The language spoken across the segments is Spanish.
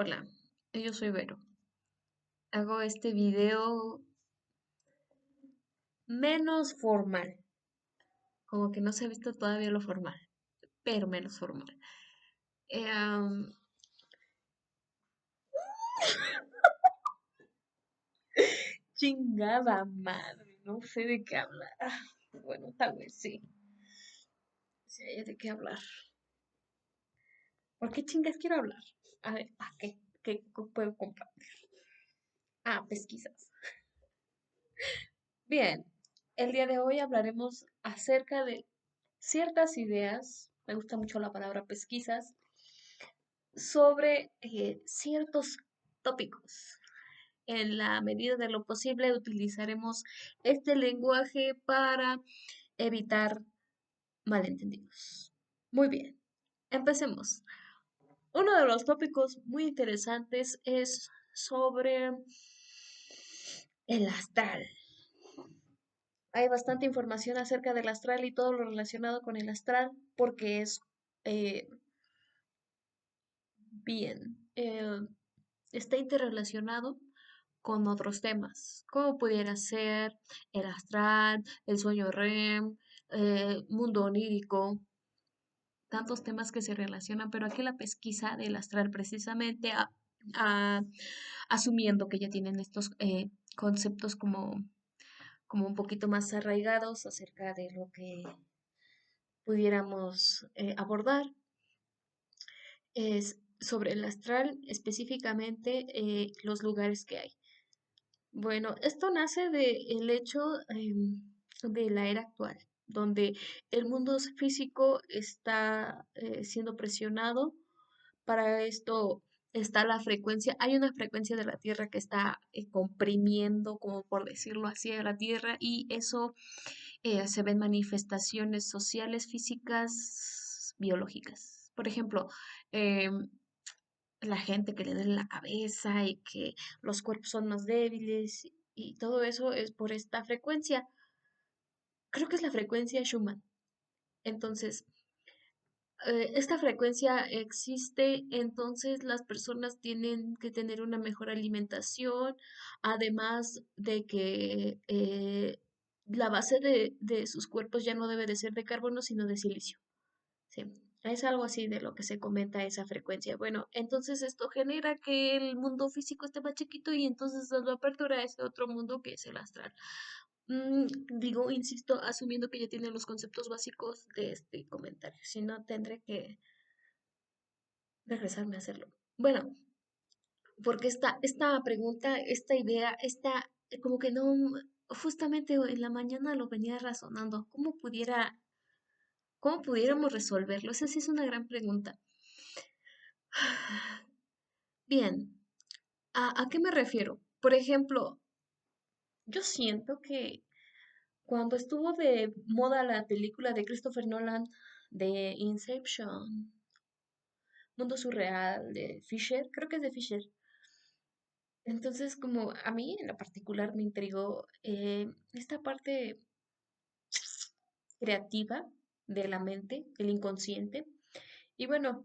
Hola, yo soy Vero. Hago este video menos formal, como que no se ha visto todavía lo formal, pero menos formal. Eh, am, Chingada madre, no sé de qué hablar. Bueno, tal vez sí, sí hay de qué hablar. ¿Por qué chingas quiero hablar? A ver, ¿para qué? ¿Qué puedo compartir? Pesquisas. Bien, el día de hoy hablaremos acerca de ciertas ideas, me gusta mucho la palabra pesquisas, sobre ciertos tópicos. En la medida de lo posible utilizaremos este lenguaje para evitar malentendidos. Muy bien, empecemos. Uno de los tópicos muy interesantes es sobre el astral. Hay bastante información acerca del astral y todo lo relacionado con el astral porque es eh, bien, está interrelacionado con otros temas, como pudiera ser el astral, el sueño REM, mundo onírico, tantos temas que se relacionan, pero aquí la pesquisa del astral precisamente a- asumiendo que ya tienen estos conceptos como un poquito más arraigados acerca de lo que pudiéramos abordar, es sobre el astral, específicamente los lugares que hay. Bueno, esto nace del hecho de la era actual, donde el mundo físico está siendo presionado. Para esto está la frecuencia, hay una frecuencia de la Tierra que está comprimiendo, como por decirlo así, a la Tierra, y eso se ven manifestaciones sociales, físicas, biológicas. Por ejemplo, em, la gente que le duele la cabeza y que los cuerpos son más débiles y todo eso es por esta frecuencia. Creo que es la frecuencia Schumann. Entonces, esta frecuencia existe, entonces las personas tienen que tener una mejor alimentación, además de que la base de sus cuerpos ya no debe de ser de carbono, sino de silicio. Sí, es algo así de lo que se comenta esa frecuencia. Bueno, entonces esto genera que el mundo físico esté más chiquito y entonces nos lo apertura a ese otro mundo que es el astral. Digo, insisto, asumiendo que ya tienen los conceptos básicos de este comentario. Si no, tendré que regresarme a hacerlo. Bueno, porque esta pregunta, esta idea, esta, como que no, justamente en la mañana lo venía razonando. ¿Cómo pudiéramos resolverlo? Esa sí es una gran pregunta. Bien, ¿a qué me refiero? Por ejemplo, yo siento que cuando estuvo de moda la película de Christopher Nolan de Inception, Mundo Surreal, de Fisher, creo que es de Fisher. Entonces, como a mí en lo particular me intrigó esta parte creativa de la mente, el inconsciente. Y bueno,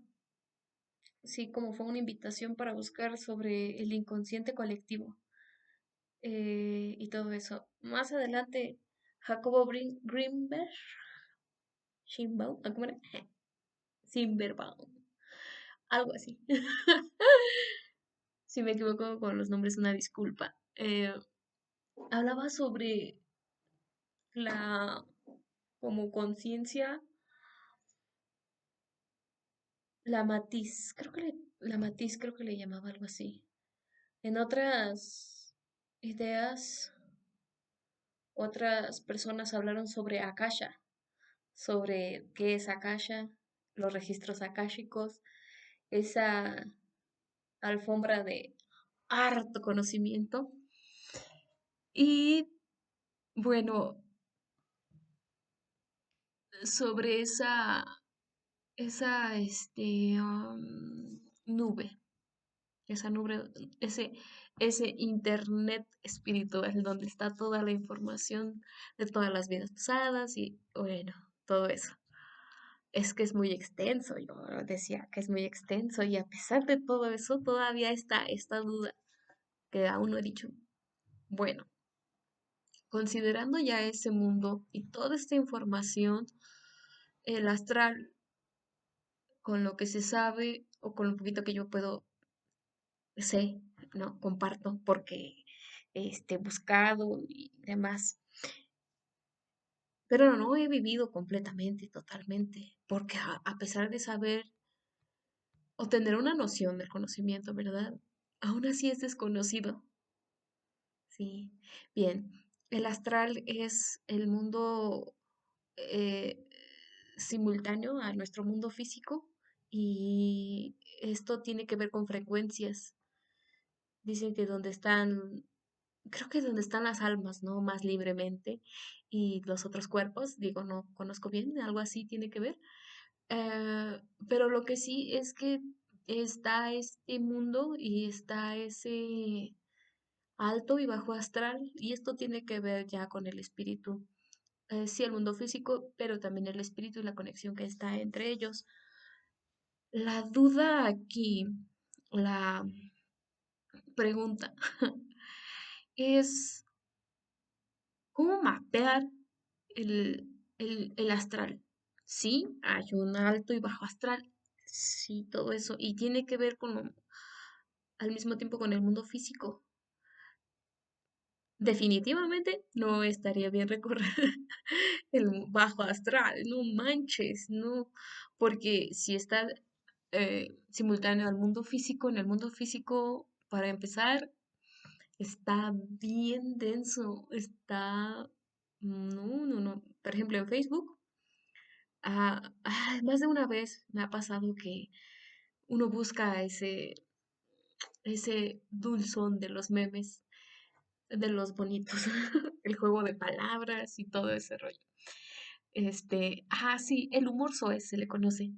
sí, como fue una invitación para buscar sobre el inconsciente colectivo. Y todo eso. Más adelante, Jacobo Greenberg, Schimbaum, ¿cómo era? Zimmerbaum, algo así. Si me equivoco con los nombres, una disculpa. Hablaba sobre la como conciencia, la matiz creo que le llamaba algo así. En otras ideas, otras personas hablaron sobre Akasha, sobre qué es Akasha, los registros akáshicos, esa alfombra de harto conocimiento. Y bueno, sobre esa nube, esa nube, ese, ese internet espiritual donde está toda la información de todas las vidas pasadas y bueno, todo eso. es que es muy extenso. Yo decía que es muy extenso y a pesar de todo eso, todavía está esta duda que aún no he dicho. Bueno, considerando ya ese mundo y toda esta información, el astral, con lo que se sabe o con lo poquito que yo puedo, sé, ¿no? Comparto porque buscado y demás. Pero no he vivido completamente, totalmente, porque a pesar de saber o tener una noción del conocimiento, ¿verdad? Aún así es desconocido. Sí. Bien, el astral es el mundo eh, simultáneo a nuestro mundo físico y esto tiene que ver con frecuencias. Dicen que donde están, creo que donde están las almas, ¿no? Más libremente y los otros cuerpos, digo, no conozco bien, algo así tiene que ver. Pero lo que sí es que está este mundo y está ese alto y bajo astral y esto tiene que ver ya con el espíritu. Sí, el mundo físico, pero también el espíritu y la conexión que está entre ellos. La duda aquí, la pregunta es ¿cómo mapear el astral? Sí, hay un alto y bajo astral, sí, todo eso, y tiene que ver al mismo tiempo con el mundo físico. Definitivamente no estaría bien recorrer el bajo astral, no manches, no, porque si está simultáneo al mundo físico, en el mundo físico, para empezar, está bien denso, está, no, no, no. Por ejemplo, en Facebook, más de una vez me ha pasado que uno busca ese dulzón de los memes, de los bonitos, el juego de palabras y todo ese rollo. Sí, el humor soez se le conoce.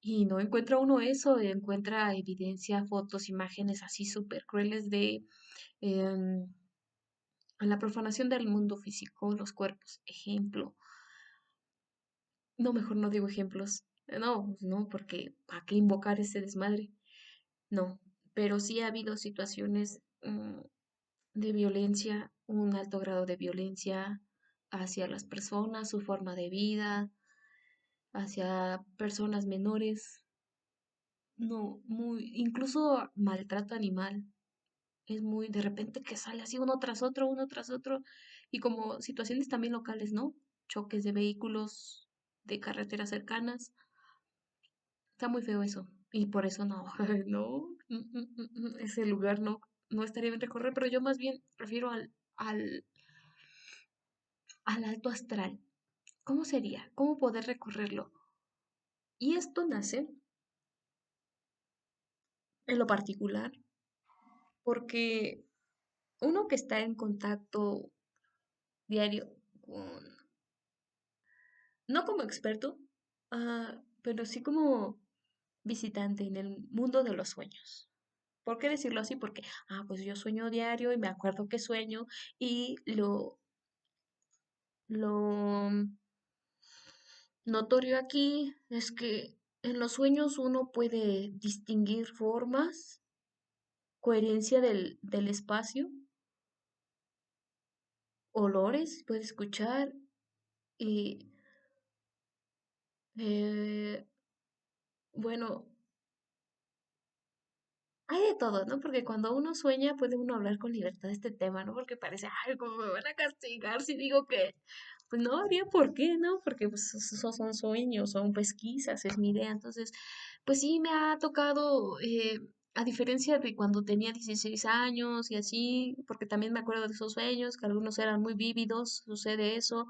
Y no encuentra uno eso, encuentra evidencia, fotos, imágenes así súper crueles de em, la profanación del mundo físico, los cuerpos. Ejemplo, no, mejor no digo ejemplos. No, no, porque ¿para qué invocar ese desmadre? No, pero sí ha habido situaciones de violencia, un alto grado de violencia hacia las personas, su forma de vida, hacia personas menores, no, muy, incluso maltrato animal. Es muy, de repente que sale así uno tras otro, y como situaciones también locales, ¿no? Choques de vehículos, de carreteras cercanas. Está muy feo eso. Y por eso no, no, ese lugar no, no estaría bien recorrer, pero yo más bien prefiero al alto astral. ¿Cómo sería? ¿Cómo poder recorrerlo? Y esto nace, en lo particular, porque uno que está en contacto diario con, no como experto, pero sí como visitante en el mundo de los sueños. ¿Por qué decirlo así? Porque, pues yo sueño diario y me acuerdo que sueño y lo notorio aquí es que en los sueños uno puede distinguir formas, coherencia del espacio, olores, puede escuchar y, eh, bueno, hay de todo, ¿no? Porque cuando uno sueña puede uno hablar con libertad de este tema, ¿no? Porque parece, ay, ¿cómo me van a castigar si digo que, pues no habría por qué, ¿no? Porque pues esos son sueños, son pesquisas, es mi idea. Entonces, pues sí me ha tocado, a diferencia de cuando tenía 16 años y así, porque también me acuerdo de esos sueños, que algunos eran muy vívidos, sucede eso,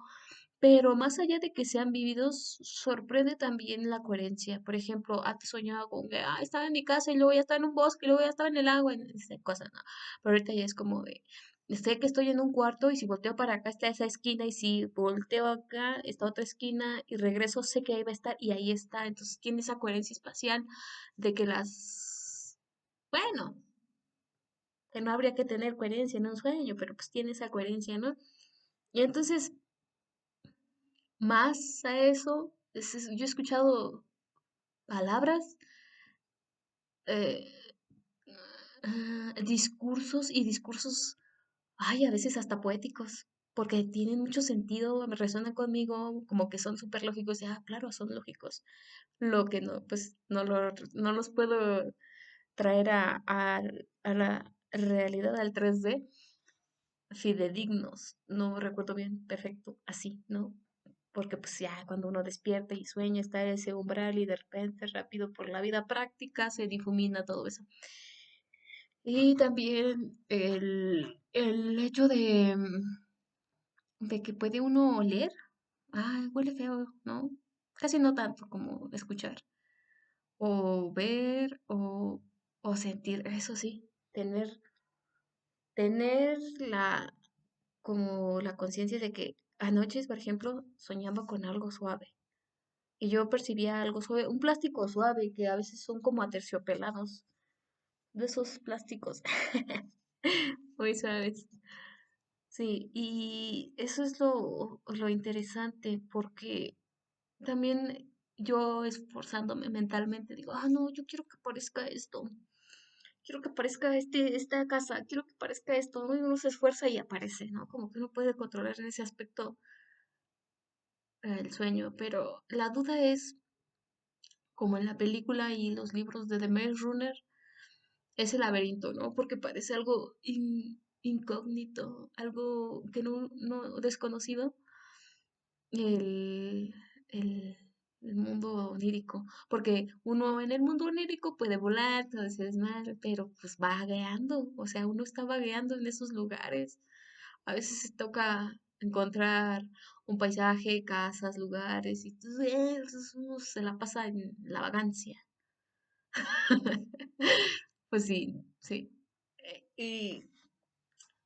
pero más allá de que sean vividos, sorprende también la coherencia. Por ejemplo, antes soñaba con que estaba en mi casa y luego ya estaba en un bosque y luego ya estaba en el agua, y esas cosas, ¿no? Pero ahorita ya es como de, sé que estoy en un cuarto y si volteo para acá está esa esquina y si volteo acá está otra esquina y regreso sé que ahí va a estar y ahí está. Entonces tiene esa coherencia espacial de que bueno, que no habría que tener coherencia en un sueño, pero pues tiene esa coherencia, ¿no? Y entonces, más a eso. Yo he escuchado palabras, eh, discursos y discursos, ay, a veces hasta poéticos, porque tienen mucho sentido, me resuenan conmigo, como que son súper lógicos, y claro, son lógicos. Lo que no, pues no los puedo traer a la realidad, al 3D, fidedignos, no recuerdo bien, perfecto, así, ¿no? Porque pues ya cuando uno despierta y sueña está en ese umbral y de repente rápido por la vida práctica se difumina todo eso. Y también el hecho de que puede uno oler, huele feo, ¿no? Casi no tanto como escuchar, o ver, o sentir, eso sí, tener como la conciencia de que anoche, por ejemplo, soñaba con algo suave. Y yo percibía algo suave, un plástico suave que a veces son como aterciopelados, de esos plásticos muy suaves. Sí, y eso es lo interesante porque también yo esforzándome mentalmente digo, no, yo quiero que parezca esto, quiero que parezca esta casa, quiero que parezca esto, ¿no? Y uno se esfuerza y aparece, ¿no? Como que uno puede controlar en ese aspecto el sueño, pero la duda es, como en la película y los libros de The Maze Runner, ese laberinto, ¿no? Porque parece algo incógnito, algo que no desconocido, el, el, el mundo onírico. Porque uno en el mundo onírico puede volar, todo ese desmadre, pero pues vagueando, o sea, uno está vagueando en esos lugares. A veces se toca encontrar un paisaje, casas, lugares, y entonces uno se la pasa en la vagancia. Pues sí, sí. Y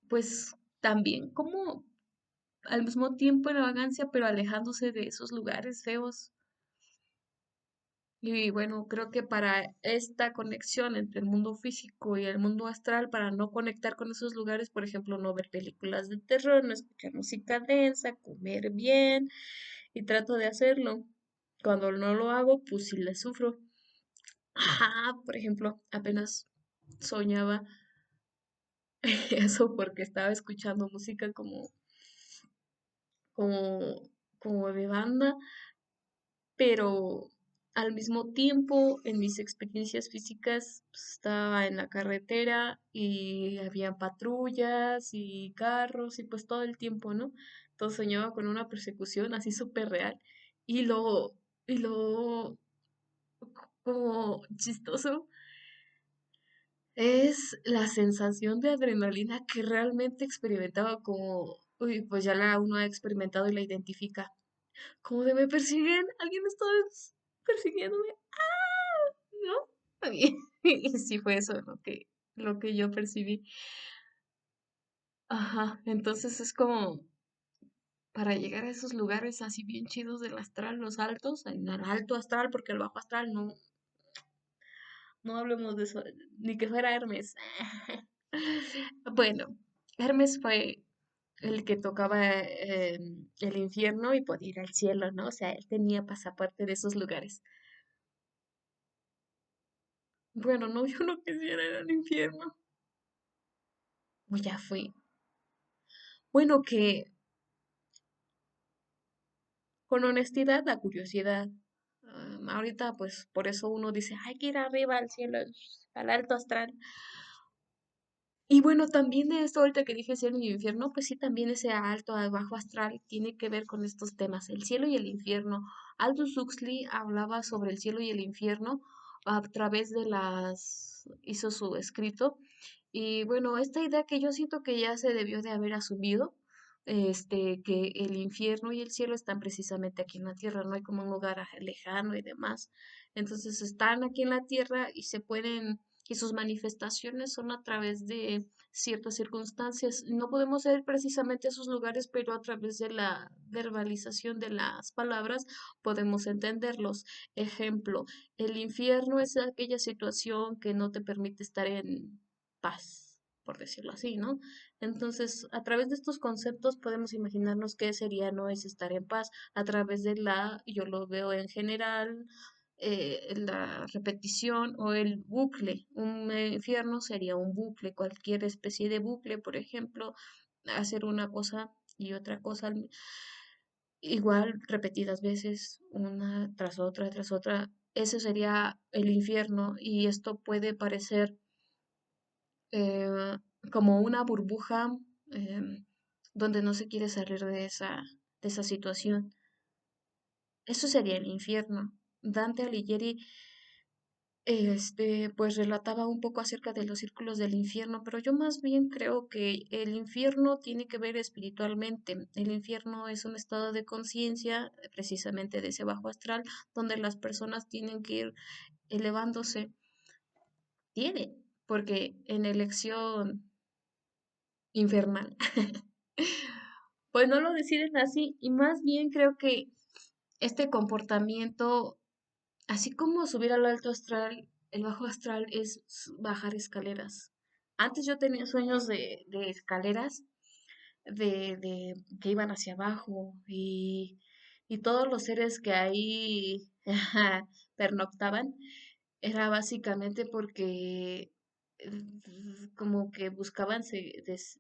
pues también como al mismo tiempo en la vagancia, pero alejándose de esos lugares feos. Y bueno, creo que para esta conexión entre el mundo físico y el mundo astral, para no conectar con esos lugares, por ejemplo, no ver películas de terror, no escuchar música densa, comer bien, y trato de hacerlo. Cuando no lo hago, pues sí le sufro. Por ejemplo, apenas soñaba eso porque estaba escuchando música como, como de banda, pero al mismo tiempo en mis experiencias físicas pues, estaba en la carretera y había patrullas y carros y pues todo el tiempo, ¿no? Entonces soñaba con una persecución así súper real y lo como chistoso es la sensación de adrenalina que realmente experimentaba como, uy, pues ya la uno ha experimentado y la identifica. Como de me persiguen, alguien está persiguiéndome, ¿no? Y, y sí fue eso lo que yo percibí. Ajá, entonces es como para llegar a esos lugares así bien chidos del astral, los altos, en el alto astral, porque el bajo astral no hablemos de eso, ni que fuera Hermes. Bueno, Hermes fue el que tocaba el infierno y podía ir al cielo, ¿no? O sea, él tenía pasaporte de esos lugares. Bueno, no, yo no quisiera ir al infierno. Pues ya fui. Bueno, que con honestidad, la curiosidad. Ahorita, pues por eso uno dice, hay que ir arriba al cielo, al alto astral. Y bueno, también de esto ahorita que dije cielo y infierno, pues sí, también ese alto, bajo astral tiene que ver con estos temas, el cielo y el infierno. Aldous Huxley hablaba sobre el cielo y el infierno a través de hizo su escrito. Y bueno, esta idea que yo siento que ya se debió de haber asumido, que el infierno y el cielo están precisamente aquí en la tierra, no hay como un lugar lejano y demás. Entonces están aquí en la tierra y y sus manifestaciones son a través de ciertas circunstancias. No podemos ver precisamente esos lugares, pero a través de la verbalización de las palabras podemos entenderlos. Ejemplo, el infierno es aquella situación que no te permite estar en paz. por decirlo así, ¿no? Entonces, a través de estos conceptos podemos imaginarnos qué sería no es estar en paz. A través de yo lo veo en general, la repetición o el bucle. Un infierno sería un bucle, cualquier especie de bucle, por ejemplo, hacer una cosa y otra cosa igual repetidas veces, una tras otra. Ese sería el infierno y esto puede parecer eh, como una burbuja donde no se quiere salir de esa situación. Eso sería el infierno. Dante Alighieri pues relataba un poco acerca de los círculos del infierno, pero yo más bien creo que el infierno tiene que ver espiritualmente. El infierno es un estado de conciencia, precisamente de ese bajo astral, donde las personas tienen que ir elevándose. Tiene, porque en elección infernal, pues no lo deciden así, y más bien creo que este comportamiento, así como subir al alto astral, el bajo astral es bajar escaleras. Antes yo tenía sueños de escaleras de que iban hacia abajo y todos los seres que ahí pernoctaban era básicamente porque como que buscaban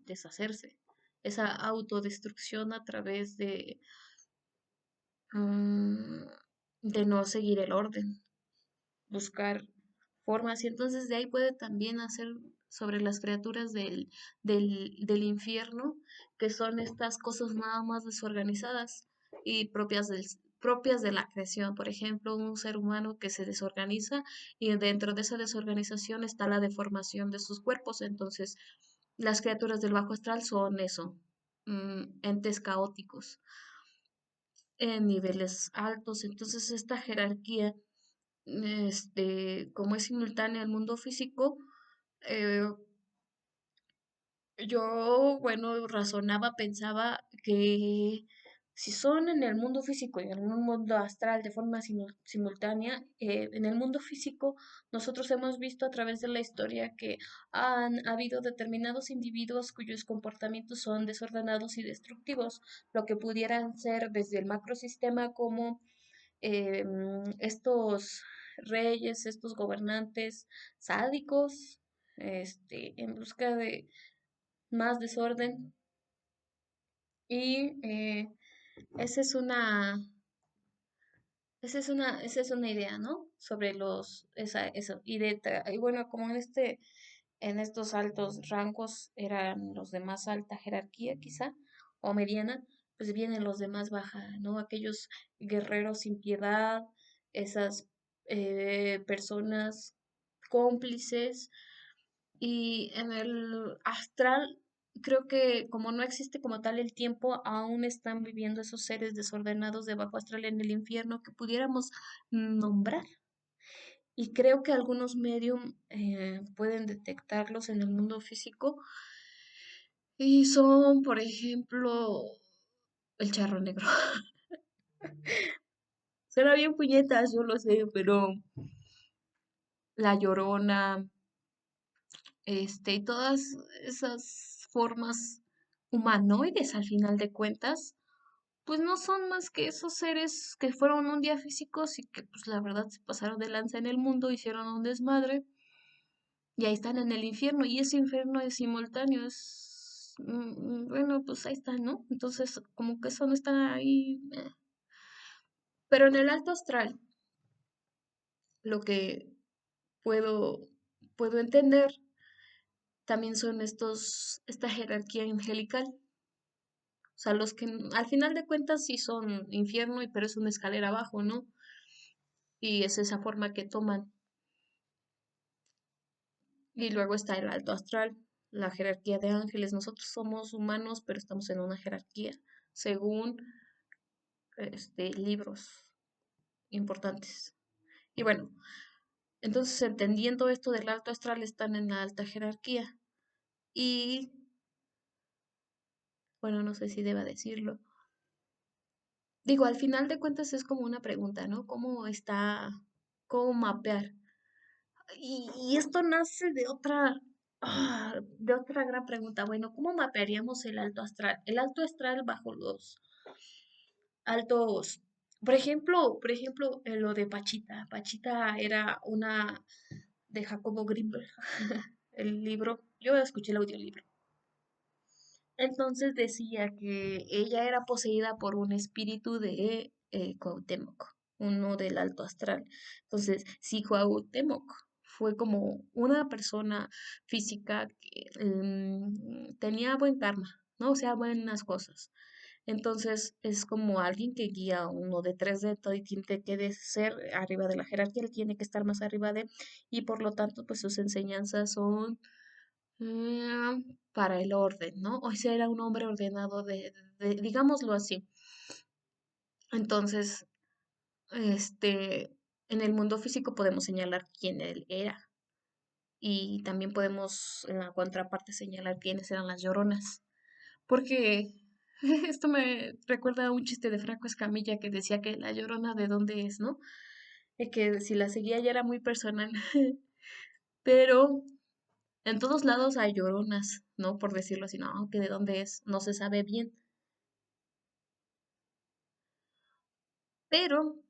deshacerse. Esa autodestrucción a través mm, de no seguir el orden, buscar formas y entonces de ahí puede también hacer sobre las criaturas del infierno, que son estas cosas nada más desorganizadas y propias de la creación. Por ejemplo, un ser humano que se desorganiza y dentro de esa desorganización está la deformación de sus cuerpos. Entonces, las criaturas del bajo astral son eso, entes caóticos en niveles altos. Entonces, esta jerarquía como es simultánea al mundo físico, eh, yo, bueno, razonaba, pensaba que si son en el mundo físico y en el mundo astral de forma simultánea, en el mundo físico nosotros hemos visto a través de la historia que han habido determinados individuos cuyos comportamientos son desordenados y destructivos, lo que pudieran ser desde el macrosistema como estos reyes, estos gobernantes sádicos, en busca de más desorden. Y esa es una, esa es una idea, ¿no? Sobre eso. Y bueno, como en estos altos rangos eran los de más alta jerarquía, quizá, o mediana, pues vienen los de más baja, ¿no? Aquellos guerreros sin piedad, esas personas cómplices. Y en el astral, creo que como no existe como tal el tiempo, aún están viviendo esos seres desordenados de bajo astral en el infierno que pudiéramos nombrar. Y creo que algunos medium pueden detectarlos en el mundo físico y son, por ejemplo, el charro negro. Será bien puñetas, yo lo sé, pero la llorona, y todas esas formas humanoides al final de cuentas, pues no son más que esos seres que fueron un día físicos y que pues la verdad se pasaron de lanza en el mundo, hicieron un desmadre y ahí están en el infierno y ese infierno es simultáneo, bueno, pues ahí está, ¿no? Entonces como que eso no está ahí. Pero en el alto astral, lo que puedo, puedo entender también son esta jerarquía angelical. O sea, los que al final de cuentas sí son infierno, pero es una escalera abajo, ¿no? Y es esa forma que toman. Y luego está el alto astral, la jerarquía de ángeles. Nosotros somos humanos, pero estamos en una jerarquía, según libros importantes. Y bueno, entonces entendiendo esto del alto astral, están en la alta jerarquía. Y bueno, no sé si deba decirlo. Digo, al final de cuentas es como una pregunta, ¿no? ¿Cómo mapear? Y esto nace de otra. De otra gran pregunta, bueno, ¿cómo mapearíamos el alto astral? El alto astral bajo los altos, por ejemplo, lo de Pachita. Pachita era una de Jacobo Grinberg, el libro, yo escuché el audiolibro. Entonces decía que ella era poseída por un espíritu de Cuauhtémoc, uno del alto astral. Entonces, si Cuauhtémoc fue como una persona física que tenía buen karma, ¿no? O sea, buenas cosas. Entonces, es como alguien que guía a uno de 3D, todo y tiene que ser arriba de la jerarquía, él tiene que estar más arriba de, y por lo tanto, pues sus enseñanzas son para el orden, ¿no? O sea, era un hombre ordenado digámoslo así. Entonces, en el mundo físico podemos señalar quién él era y también podemos en la contraparte señalar quiénes eran las lloronas, porque esto me recuerda a un chiste de Franco Escamilla que decía que la llorona de dónde es, ¿no? Que si la seguía ya era muy personal, pero en todos lados hay lloronas, ¿no? Por decirlo así, no, que de dónde es, no se sabe bien. Pero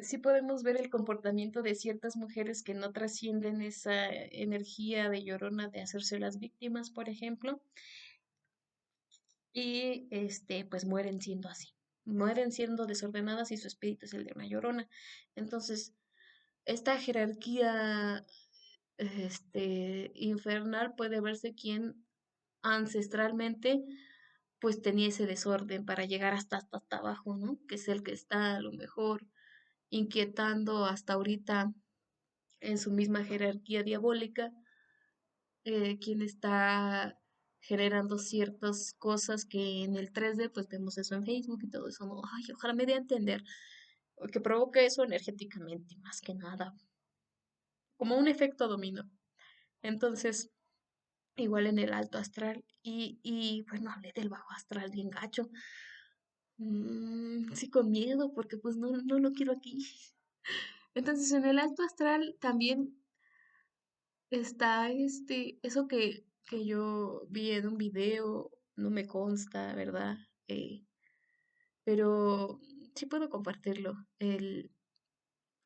sí podemos ver el comportamiento de ciertas mujeres que no trascienden esa energía de llorona de hacerse las víctimas, por ejemplo, y pues mueren siendo así, mueren siendo desordenadas y su espíritu es el de una llorona. Entonces, esta jerarquía infernal puede verse quien ancestralmente pues tenía ese desorden para llegar hasta abajo, ¿no? Que es el que está a lo mejor inquietando hasta ahorita en su misma jerarquía diabólica, quien está generando ciertas cosas que en el 3D, pues vemos eso en Facebook y todo eso, ¿no? Ay, ojalá me dé a entender, o que provoque eso energéticamente, más que nada, como un efecto dominó. Entonces, igual en el alto astral, y bueno, hablé del bajo astral bien gacho. Sí, con miedo, porque pues no, no lo quiero aquí. Entonces, en el alto astral también está eso que yo vi en un video, no me consta, ¿verdad? Eh, pero sí puedo compartirlo.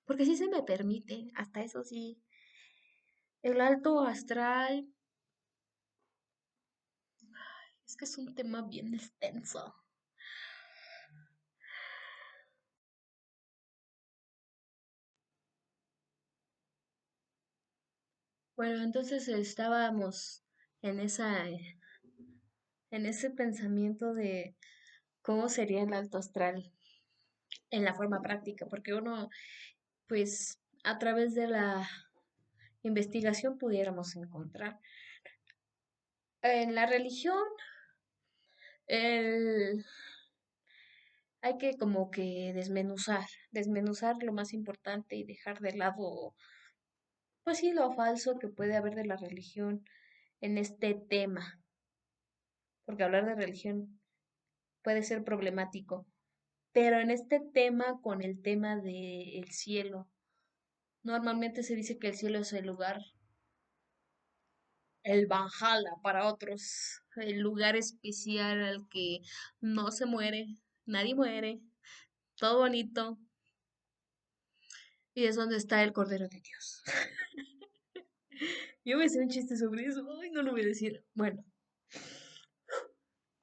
Porque sí se me permite, hasta eso sí. El alto astral, es que es un tema bien extenso. Bueno, entonces estábamos en en ese pensamiento de cómo sería el alto astral en la forma práctica, porque uno, pues, a través de la investigación pudiéramos encontrar. En la religión, el- hay que como que desmenuzar lo más importante y dejar de lado, pues sí, lo falso que puede haber de la religión en este tema, porque hablar de religión puede ser problemático, pero en este tema con el tema del cielo, normalmente se dice que el cielo es el lugar, el Valhalla para otros, el lugar especial al que no se muere, nadie muere, todo bonito, y es donde está el Cordero de Dios. Yo voy a hacer un chiste sobre eso, ay, no lo voy a decir. Bueno,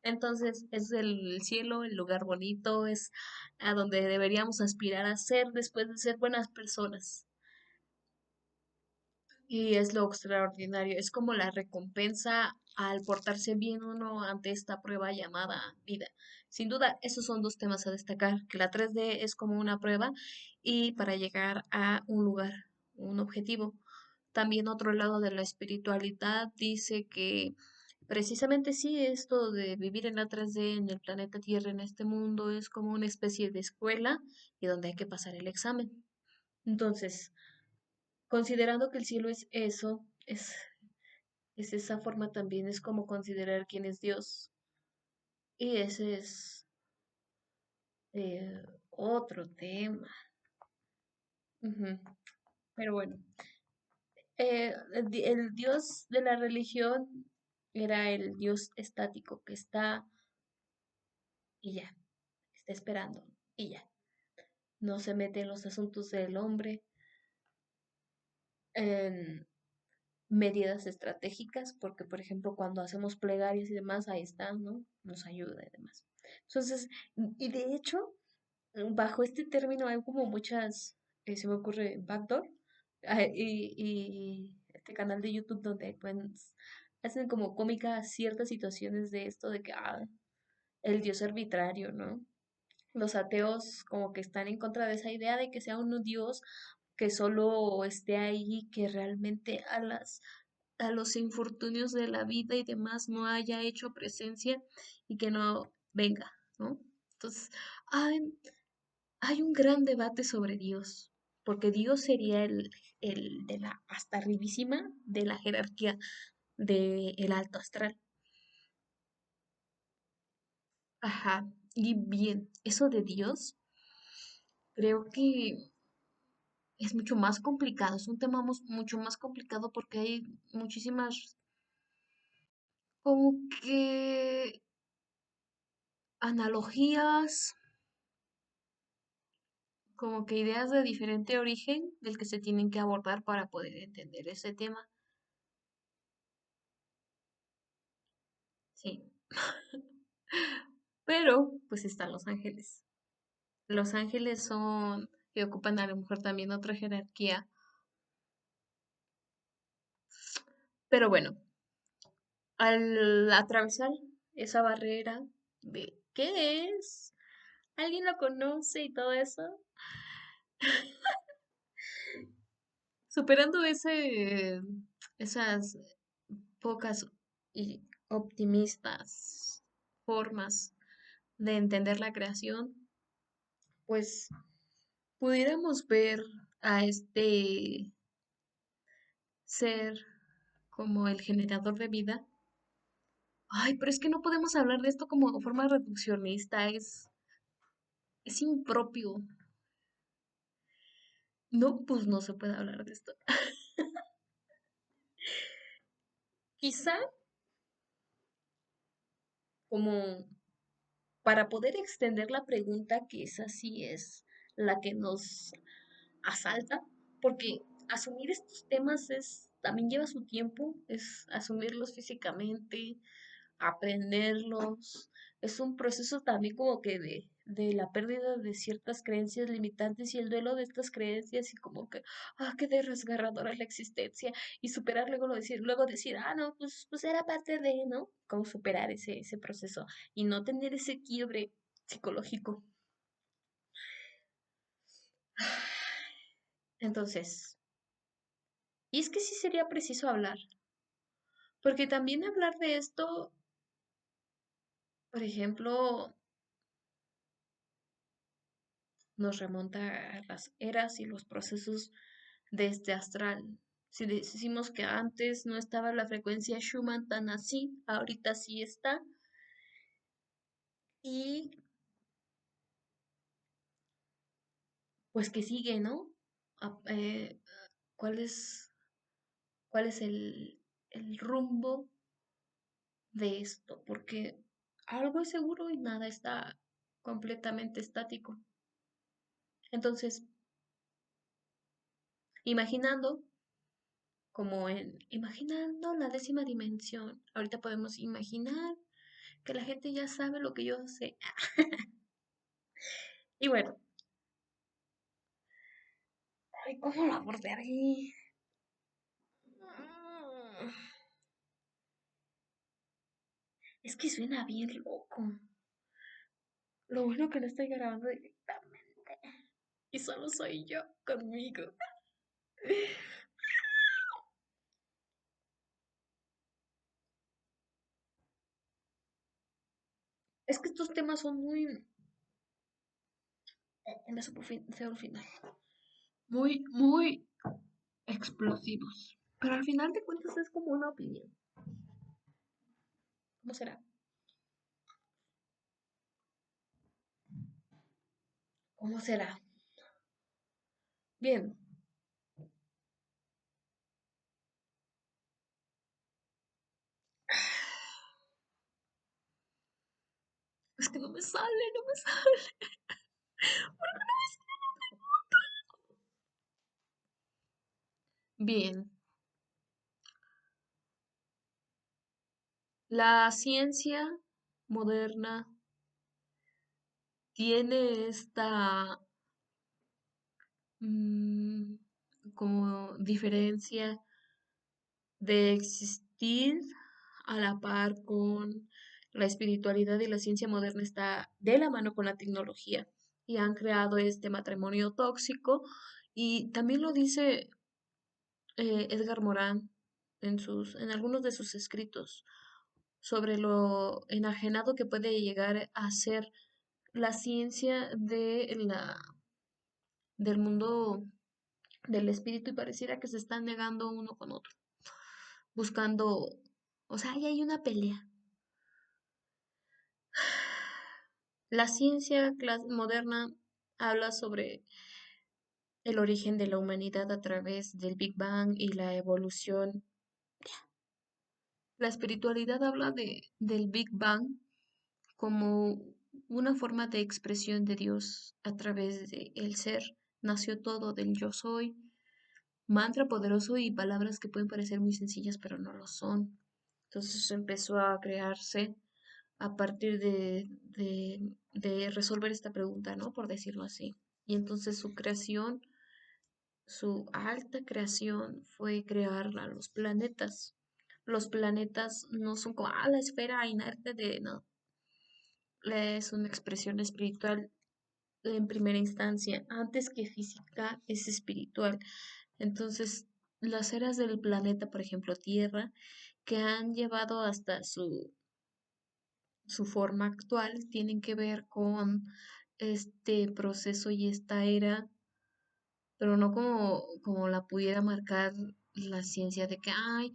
entonces es el cielo, el lugar bonito, es a donde deberíamos aspirar a ser después de ser buenas personas. Y es lo extraordinario, es como la recompensa al portarse bien uno ante esta prueba llamada vida. Sin duda, esos son dos temas a destacar, que la 3D es como una prueba y para llegar a un lugar, un objetivo. También otro lado de la espiritualidad dice que precisamente sí, esto de vivir en la 3D, en el planeta Tierra, en este mundo, es como una especie de escuela y donde hay que pasar el examen. Entonces, considerando que el cielo es eso, es esa forma también, es como considerar quién es Dios. Y ese es otro tema. Ujú. Pero bueno, el dios de la religión era el dios estático que está y ya, está esperando y ya. No se mete en los asuntos del hombre, en medidas estratégicas, porque por ejemplo cuando hacemos plegarias y demás, ahí está, ¿no? Nos ayuda y demás. Entonces, y de hecho, bajo este término hay como muchas, se me ocurre, backdoor, y este canal de YouTube donde pues hacen como cómicas ciertas situaciones de esto de que, el dios arbitrario, ¿no? Los ateos como que están en contra de esa idea de que sea un dios que solo esté ahí, que realmente a los infortunios de la vida y demás no haya hecho presencia y que no venga, ¿no? Entonces, hay, hay un gran debate sobre Dios, porque Dios sería el de la hasta arribísima de la jerarquía del alto astral. Ajá, y bien, eso de Dios creo que es mucho más complicado, es un tema mucho más complicado porque hay muchísimas, como que analogías, como que ideas de diferente origen del que se tienen que abordar para poder entender ese tema. Sí, pero pues están los ángeles. Los ángeles son, que ocupan a lo mejor también otra jerarquía, pero bueno, al atravesar esa barrera de ¿qué es? ¿Alguien lo conoce y todo eso? Superando esas pocas y optimistas formas de entender la creación, pues pudiéramos ver a este ser como el generador de vida. Ay, pero es que no podemos hablar de esto como de forma reduccionista, es impropio. No, pues no se puede hablar de esto. Quizá como para poder extender la pregunta, que esa sí es la que nos asalta, porque asumir estos temas también lleva su tiempo, es asumirlos físicamente, aprenderlos. Es un proceso también como que de la pérdida de ciertas creencias limitantes y el duelo de estas creencias y como que, qué desgarradora es la existencia y superar luego decir, no, pues era parte de, ¿no? Como superar ese proceso y no tener ese quiebre psicológico. Entonces, y es que sí sería preciso hablar, porque también hablar de esto, por ejemplo, nos remonta a las eras y los procesos de este astral. Si decimos que antes no estaba la frecuencia Schumann tan así, ahorita sí está. Y pues que sigue, ¿no? A- eh, ¿Cuál cuál es el rumbo de esto? Porque algo es seguro y nada está completamente estático. Entonces, imaginando, imaginando la décima dimensión, ahorita podemos imaginar que la gente ya sabe lo que yo sé. Y bueno, ay, ¿cómo lo abordaré? Mm, Es que suena bien loco. Lo bueno que no estoy grabando directamente. Y solo soy yo conmigo. Es que estos temas son muy... me supo feo al final. Muy explosivos. Pero al final de cuentas es como una opinión. ¿Cómo será? ¿Cómo será? Bien, Es que no me sale, no me sale. Bien, la ciencia moderna tiene esta mm, como diferencia de existir a la par con la espiritualidad, y la ciencia moderna está de la mano con la tecnología y han creado este matrimonio tóxico, y también lo dice Edgar Morin en algunos de sus escritos sobre lo enajenado que puede llegar a ser la ciencia del mundo del espíritu, y pareciera que se están negando uno con otro, buscando, o sea, ahí hay una pelea. La ciencia moderna habla sobre el origen de la humanidad a través del Big Bang y la evolución. La espiritualidad habla del Big Bang como una forma de expresión de Dios a través de el ser. Nació todo del yo soy, mantra poderoso y palabras que pueden parecer muy sencillas, pero no lo son. Entonces empezó a crearse a partir de resolver esta pregunta, ¿no? Por decirlo así. Y entonces su creación, su alta creación fue crear a los planetas. Los planetas no son como, la esfera inerte de, no, es una expresión espiritual en primera instancia, antes que física, es espiritual. Entonces, las eras del planeta, por ejemplo, Tierra, que han llevado hasta su forma actual, tienen que ver con este proceso y esta era, pero no como la pudiera marcar la ciencia de que, ay,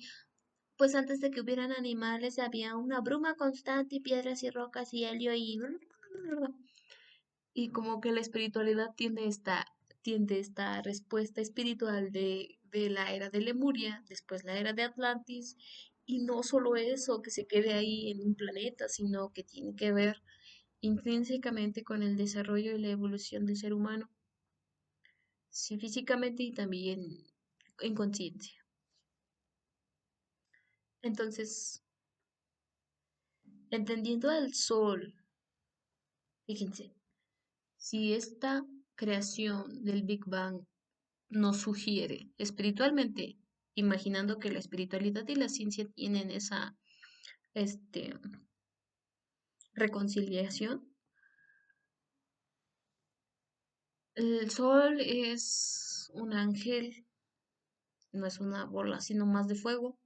pues antes de que hubieran animales había una bruma constante y piedras y rocas y helio y... Y como que la espiritualidad tiende esta respuesta espiritual de la era de Lemuria, después la era de Atlantis, y no solo eso, que se quede ahí en un planeta, sino que tiene que ver intrínsecamente con el desarrollo y la evolución del ser humano, sí, físicamente y también en conciencia. Entonces, entendiendo al sol, fíjense, si esta creación del Big Bang nos sugiere espiritualmente, imaginando que la espiritualidad y la ciencia tienen esa este, reconciliación, el sol es un ángel, no es una bola, sino más de fuego.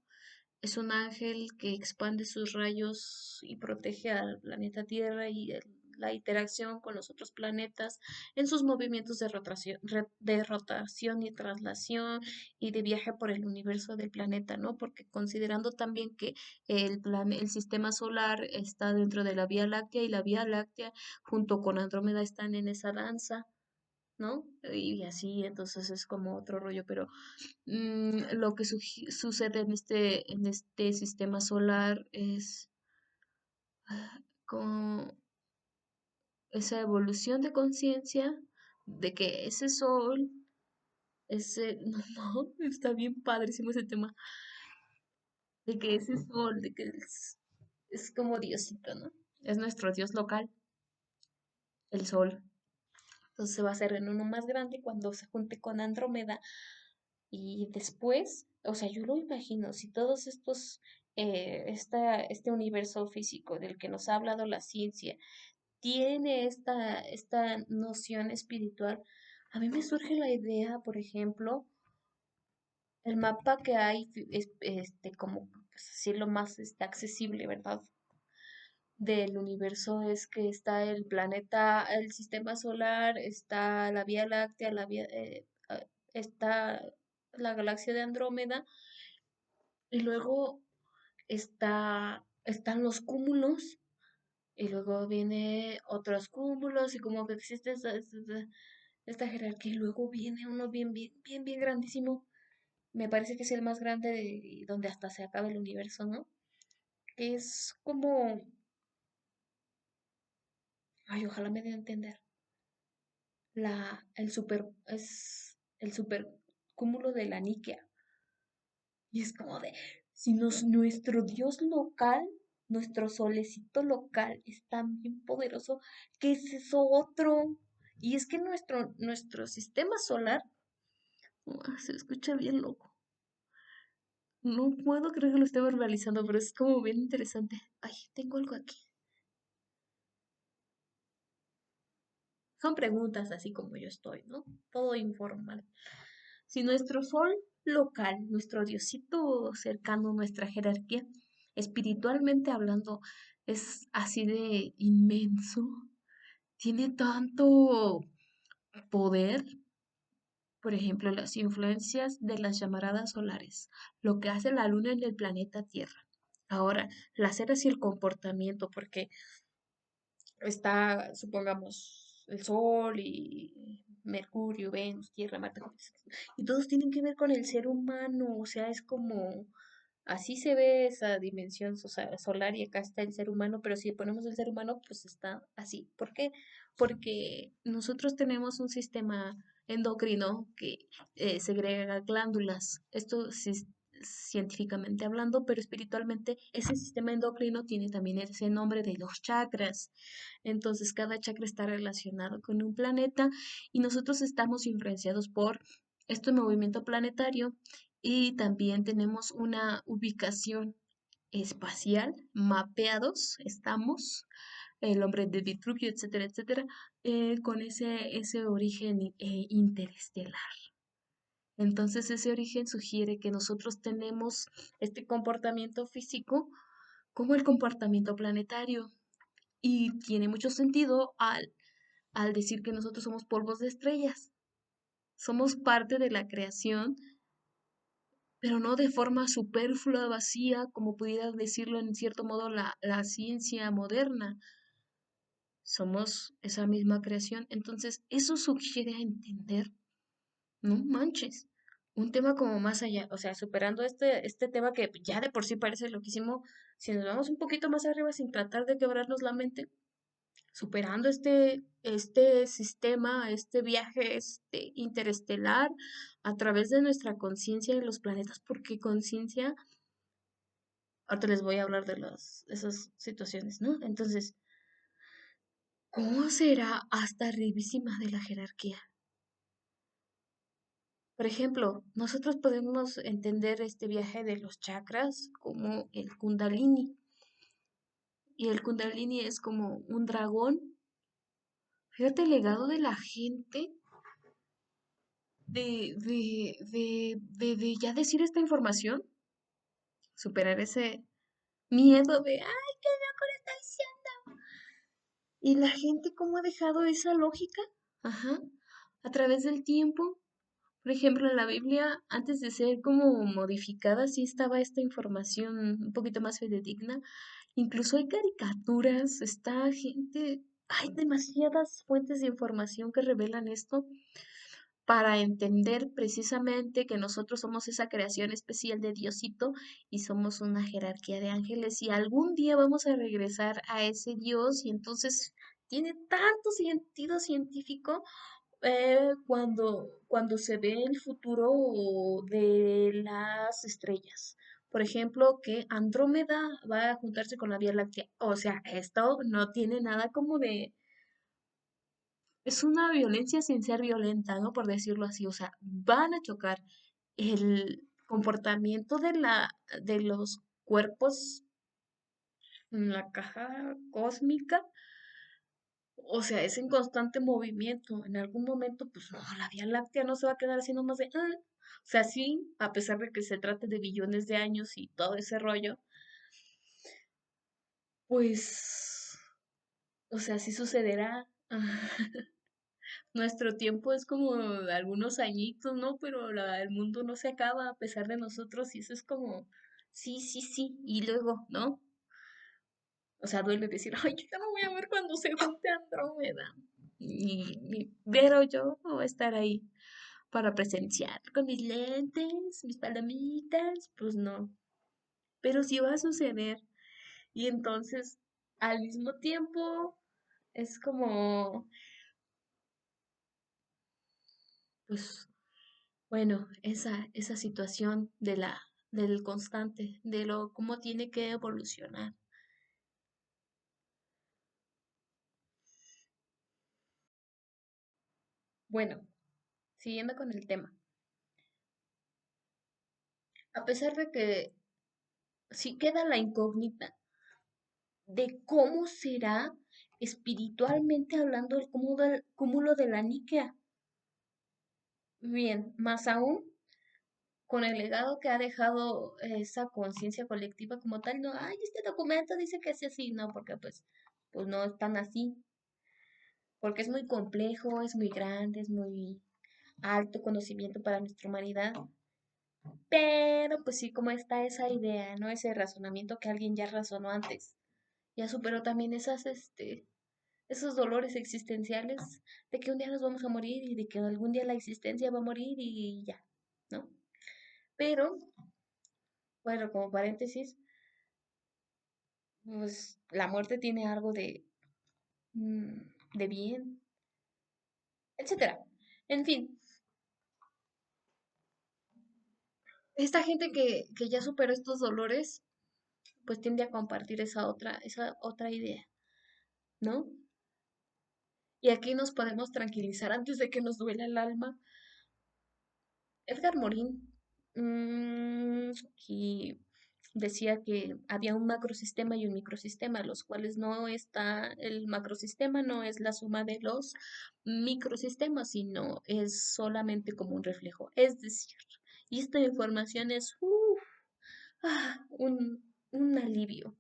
Es un ángel que expande sus rayos y protege al planeta Tierra y la interacción con los otros planetas en sus movimientos de rotación y traslación y de viaje por el universo del planeta, ¿no? Porque considerando también que el sistema solar está dentro de la Vía Láctea, y la Vía Láctea junto con Andrómeda están en esa danza, ¿no? Y así, entonces es como otro rollo, pero lo que sucede en este sistema solar es como esa evolución de conciencia de que ese sol, no, no, está bien padrísimo ese tema, de que ese sol, de que es como Diosito, ¿no? Es nuestro Dios local, el sol. Entonces se va a hacer en uno más grande cuando se junte con Andrómeda. Y después, o sea, yo lo imagino, si todos estos, este universo físico del que nos ha hablado la ciencia tiene esta noción espiritual, a mí me surge la idea, por ejemplo, el mapa que hay, como, pues, así lo más accesible, ¿verdad? Del universo es que está el planeta, el sistema solar, está la Vía Láctea, está la galaxia de Andrómeda, y luego están los cúmulos, y luego viene otros cúmulos, y como que existe esta jerarquía, y luego viene uno bien, bien, bien, bien grandísimo. Me parece que es el más grande donde hasta se acaba el universo, ¿no? Que es como Ay, ojalá me dé a entender. Es el super cúmulo de la níquea. Y es como de, si nuestro dios local, nuestro solecito local es tan bien poderoso, ¿qué es eso otro? Y es que nuestro sistema solar, se escucha bien loco. No puedo creer que lo esté verbalizando, pero es como bien interesante. Ay, tengo algo aquí. Son preguntas así como yo estoy, ¿no? Todo informal. Si nuestro sol local, nuestro diosito cercano, nuestra jerarquía, espiritualmente hablando, es así de inmenso, tiene tanto poder, por ejemplo, las influencias de las llamaradas solares, lo que hace la luna en el planeta Tierra. Ahora, las eras y el comportamiento, porque está, supongamos, el Sol y Mercurio, Venus, Tierra, Marte, Júpiter, y todos tienen que ver con el ser humano, o sea, es como, así se ve esa dimensión solar y acá está el ser humano, pero si ponemos el ser humano, pues está así. ¿Por qué? Porque nosotros tenemos un sistema endocrino que segrega glándulas. Esto sí científicamente hablando, pero espiritualmente ese sistema endocrino tiene también ese nombre de los chakras. Entonces, cada chakra está relacionado con un planeta y nosotros estamos influenciados por este movimiento planetario y también tenemos una ubicación espacial, mapeados estamos, el hombre de Vitruvio, etcétera, etcétera, con ese origen interestelar. Entonces, ese origen sugiere que nosotros tenemos este comportamiento físico como el comportamiento planetario. Y tiene mucho sentido al decir que nosotros somos polvos de estrellas. Somos parte de la creación, pero no de forma superflua, vacía, como pudiera decirlo en cierto modo la ciencia moderna. Somos esa misma creación. Entonces, eso sugiere a entender, no manches, un tema como más allá, o sea, superando este tema que ya de por sí parece loquísimo, si nos vamos un poquito más arriba sin tratar de quebrarnos la mente, superando este sistema, este viaje interestelar a través de nuestra conciencia de los planetas, porque conciencia, ahorita les voy a hablar de esas situaciones, ¿no? Entonces, ¿cómo será hasta arribísima de la jerarquía? Por ejemplo, nosotros podemos entender este viaje de los chakras como el Kundalini, y el Kundalini es como un dragón. Fíjate el legado de la gente de ya decir esta información, superar ese miedo de, ay, qué loco lo está diciendo. Y la gente cómo ha dejado esa lógica, ajá, a través del tiempo. Por ejemplo, en la Biblia, antes de ser como modificada, sí estaba esta información un poquito más fidedigna. Incluso hay caricaturas, está gente, hay demasiadas fuentes de información que revelan esto para entender precisamente que nosotros somos esa creación especial de Diosito y somos una jerarquía de ángeles y algún día vamos a regresar a ese Dios y entonces tiene tanto sentido científico cuando se ve el futuro de las estrellas. Por ejemplo, que Andrómeda va a juntarse con la Vía Láctea. O sea, esto no tiene nada como de es una violencia sin ser violenta, ¿no? Por decirlo así. O sea, van a chocar el comportamiento de los cuerpos en la caja cósmica. O sea, es en constante movimiento. En algún momento, pues no, la Vía Láctea no se va a quedar haciendo más de... "Ah". O sea, sí, a pesar de que se trate de billones de años y todo ese rollo, pues, o sea, sí sucederá. Nuestro tiempo es como algunos añitos, ¿no? Pero el mundo no se acaba a pesar de nosotros y eso es como, sí, sí, sí, y luego, ¿no? O sea, duele decir, ay, yo ya no voy a ver cuando se junte Andrómeda. Pero yo no voy a estar ahí para presenciar con mis lentes, mis palomitas, pues no. Pero sí va a suceder. Y entonces, al mismo tiempo, Es como, pues, bueno, esa situación del constante, de lo cómo tiene que evolucionar. Bueno, siguiendo con el tema, a pesar de que sí queda la incógnita de cómo será espiritualmente hablando el cúmulo de la níquea. Bien, más aún con el legado que ha dejado esa conciencia colectiva como tal, no, ay, este documento dice que es así, no, porque pues no es tan así, porque es muy complejo, es muy grande, es muy alto conocimiento para nuestra humanidad, pero pues sí, como está esa idea, ¿no? Ese razonamiento que alguien ya razonó antes, ya superó también esos dolores existenciales de que un día nos vamos a morir y de que algún día la existencia va a morir y ya, ¿no? Pero, bueno, como paréntesis, pues la muerte tiene algo mm, de bien, etcétera. En fin, esta gente que ya superó estos dolores, pues tiende a compartir esa otra idea, ¿no? Y aquí nos podemos tranquilizar antes de que nos duela el alma. Edgar Morin, y decía que había un macrosistema y un microsistema, los cuales no está, el macrosistema no es la suma de los microsistemas, sino es solamente como un reflejo. Es decir, y esta información es un alivio.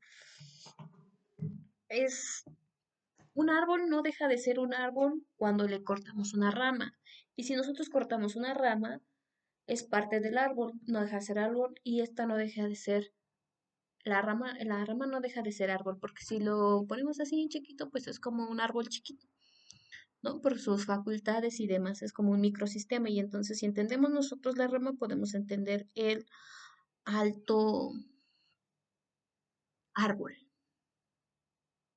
Es un árbol no deja de ser un árbol cuando le cortamos una rama. Y si nosotros cortamos una rama, es parte del árbol, no deja de ser árbol y esta no deja de ser la rama no deja de ser árbol, porque si lo ponemos así en chiquito, pues es como un árbol chiquito, ¿no? Por sus facultades y demás, es como un microsistema y entonces si entendemos nosotros la rama, podemos entender el alto árbol,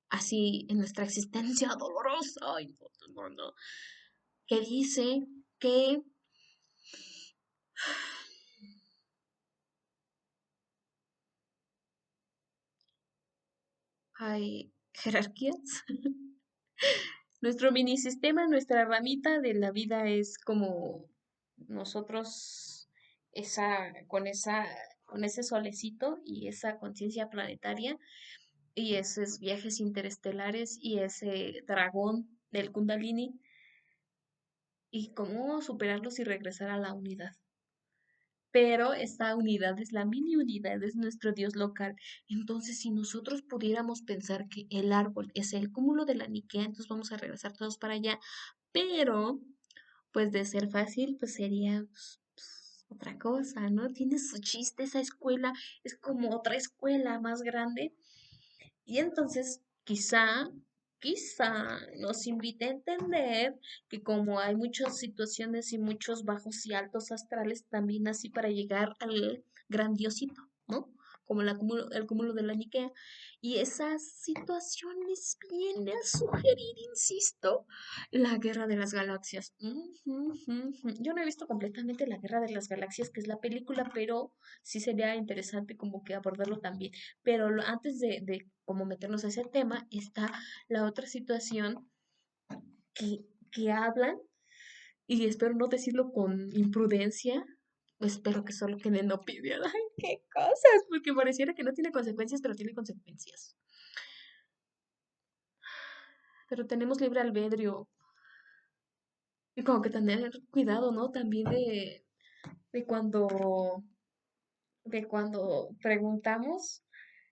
así en nuestra existencia dolorosa, ay, no, no, no, que dice que hay jerarquías. Nuestro mini sistema, nuestra ramita de la vida es como nosotros con ese solecito y esa conciencia planetaria y esos viajes interestelares y ese dragón del Kundalini y cómo superarlos y regresar a la unidad. Pero esta unidad es la mini unidad, es nuestro Dios local. Entonces, si nosotros pudiéramos pensar que el árbol es el cúmulo de la Nikea, entonces vamos a regresar todos para allá. Pero pues de ser fácil, pues sería otra cosa, ¿no? Tiene su chiste esa escuela, es como otra escuela más grande. Y entonces, quizá nos invite a entender que como hay muchas situaciones y muchos bajos y altos astrales, también así para llegar al grandiosito, ¿no? Como el cúmulo de la Nikea. Y esas situaciones vienen a sugerir, insisto, la Guerra de las Galaxias. Ujú, ujú. Yo no he visto completamente la Guerra de las Galaxias, que es la película, pero sí sería interesante como que abordarlo también. Pero antes de como meternos a ese tema, está la otra situación que hablan, y espero no decirlo con imprudencia, espero que solo queden en opinión. Ay, qué cosas, porque pareciera que no tiene consecuencias, pero tiene consecuencias. Pero tenemos libre albedrío y como que tener cuidado, ¿no? También de cuando, de cuando preguntamos,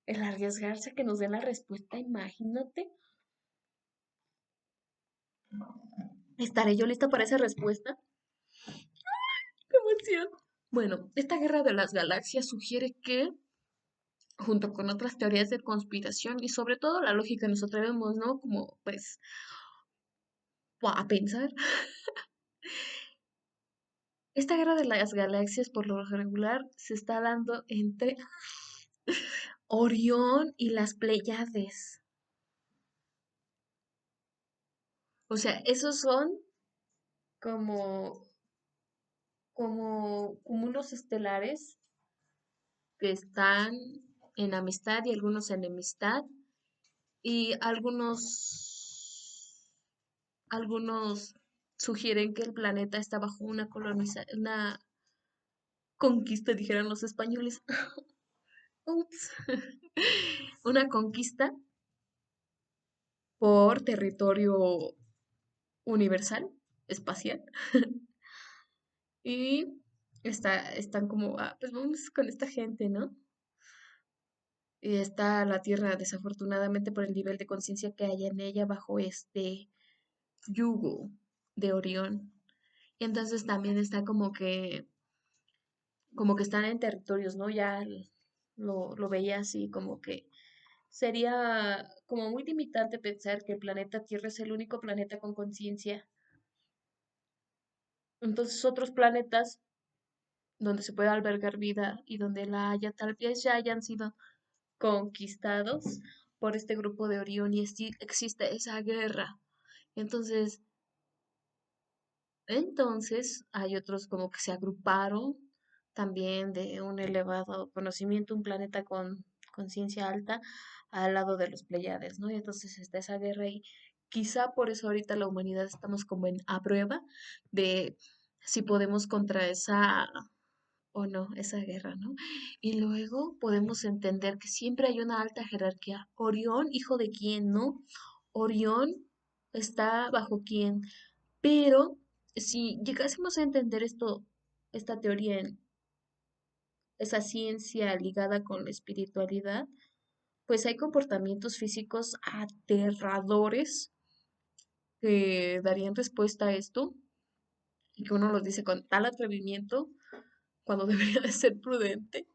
el arriesgarse a que nos den la respuesta, imagínate. ¿Estaré yo lista para esa respuesta? ¡Qué emoción! Bueno, esta guerra de las galaxias sugiere que, junto con otras teorías de conspiración y sobre todo la lógica, nos atrevemos, ¿no? Como, pues, a pensar. Esta guerra de las galaxias, por lo regular, se está dando entre Orión y las Pléyades. O sea, esos son como, como cúmulos estelares que están en amistad y algunos en enemistad y algunos sugieren que el planeta está bajo una conquista, dijeron los españoles. Ups. Una conquista por territorio universal, espacial. Y están como, pues vamos con esta gente, ¿no? Y está la Tierra, desafortunadamente, por el nivel de conciencia que hay en ella bajo este yugo de Orión. Y entonces también está como que están en territorios, ¿no? Lo veía así, como que sería como muy limitante pensar que el planeta Tierra es el único planeta con conciencia. Entonces otros planetas donde se puede albergar vida y donde la haya, tal vez ya hayan sido conquistados por este grupo de Orión y existe esa guerra. Entonces, entonces hay otros como que se agruparon también de un elevado conocimiento, un planeta con conciencia alta al lado de los Pleiades, ¿no? Y entonces está esa guerra y quizá por eso ahorita la humanidad estamos como en a prueba de si podemos contra esa o no, esa guerra, ¿no? Y luego podemos entender que siempre hay una alta jerarquía. Orión, hijo de quién, ¿no? Orión está bajo quién. Pero si llegásemos a entender esto, esta teoría en esa ciencia ligada con la espiritualidad, pues hay comportamientos físicos aterradores que darían respuesta a esto y que uno los dice con tal atrevimiento cuando debería de ser prudente.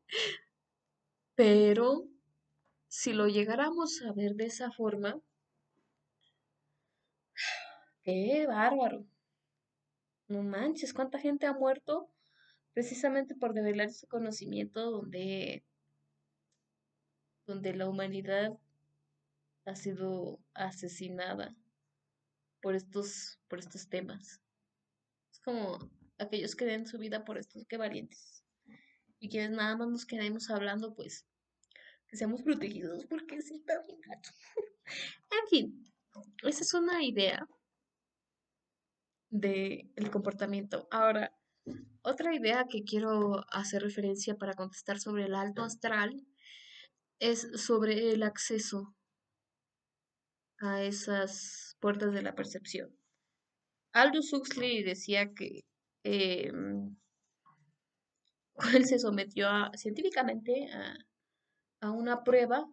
Pero si lo llegáramos a ver de esa forma, qué bárbaro. No manches, cuánta gente ha muerto precisamente por develar ese conocimiento donde la humanidad ha sido asesinada por estos temas. Es como aquellos que den su vida por estos, qué valientes. Y quienes nada más nos quedemos hablando, pues, que seamos protegidos porque sí está bien gacho. En fin, esa es una idea del comportamiento. Ahora, otra idea que quiero hacer referencia para contestar sobre el alto astral es sobre el acceso a esas puertas de la percepción. Aldous Huxley decía que él se sometió científicamente a una prueba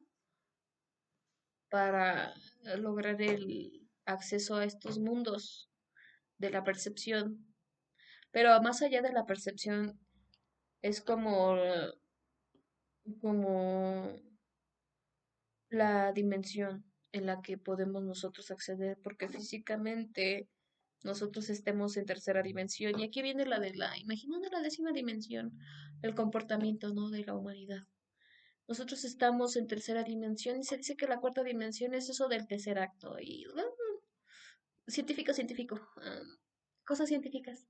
para lograr el acceso a estos mundos de la percepción. Pero más allá de la percepción, es como la dimensión en la que podemos nosotros acceder, porque físicamente nosotros estemos en tercera dimensión. Y aquí viene la de imaginando la décima dimensión, el comportamiento, ¿no? De la humanidad. Nosotros estamos en tercera dimensión y se dice que la cuarta dimensión es eso del tercer acto. Y científico, cosas científicas.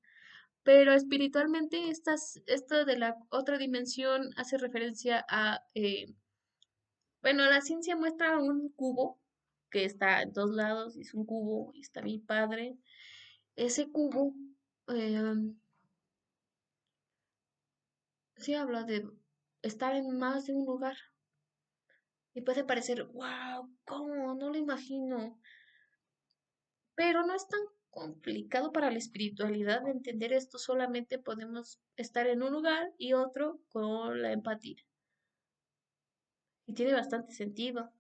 Pero espiritualmente esto de la otra dimensión hace referencia a, bueno, la ciencia muestra un cubo que está en todos lados, y es un cubo y está mi padre. Ese cubo eh, sí habla de estar en más de un lugar y puede parecer, wow, ¿cómo? No lo imagino. Pero no es tan complicado para la espiritualidad de entender esto, solamente podemos estar en un lugar y otro con la empatía. Y tiene bastante sentido.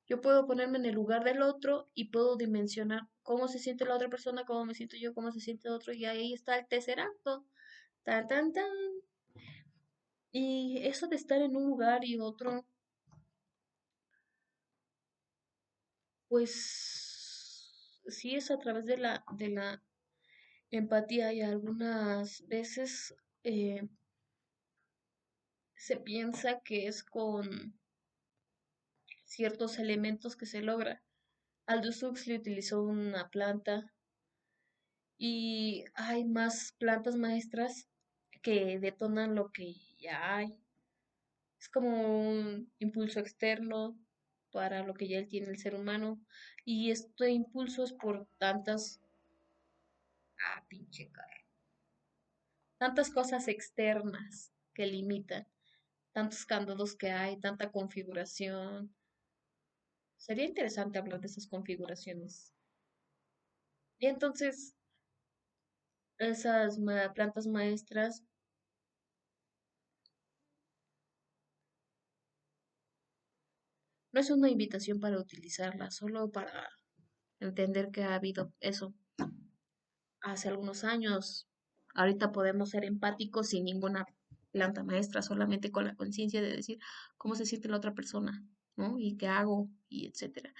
Yo puedo ponerme en el lugar del otro y puedo dimensionar cómo se siente la otra persona, cómo me siento yo, cómo se siente el otro, y ahí está el tercer acto. Tan, tan, tan. Y eso de estar en un lugar y otro, pues sí es a través de la empatía y algunas veces se piensa que es con ciertos elementos que se logra, Aldous Huxley utilizó una planta y hay más plantas maestras que detonan lo que ya hay. Es como un impulso externo para lo que ya él tiene el ser humano. Y este impulso es por tantas, pinche cara, tantas cosas externas que limitan, tantos candados que hay, tanta configuración. Sería interesante hablar de esas configuraciones. Y entonces, esas plantas maestras no es una invitación para utilizarlas, solo para entender que ha habido eso hace algunos años. Ahorita podemos ser empáticos sin ninguna planta maestra, solamente con la conciencia de decir cómo se siente la otra persona, ¿no? Y qué hago, y etcétera.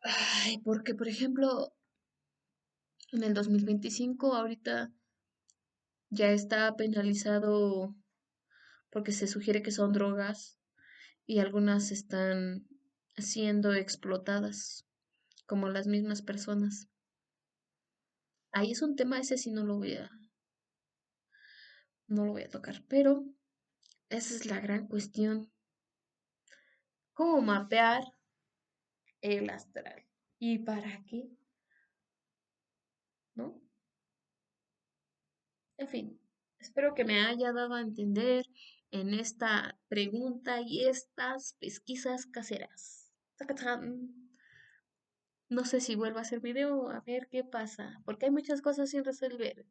Ay, porque, por ejemplo, en el 2025 ahorita ya está penalizado porque se sugiere que son drogas y algunas están siendo explotadas como las mismas personas. Ahí es un tema, ese sí no lo voy a tocar, pero esa es la gran cuestión. ¿Cómo mapear el astral? ¿Y para qué? ¿No? En fin, espero que me haya dado a entender en esta pregunta y estas pesquisas caseras. Tacatán. No sé si vuelvo a hacer video, a ver qué pasa, porque hay muchas cosas sin resolver.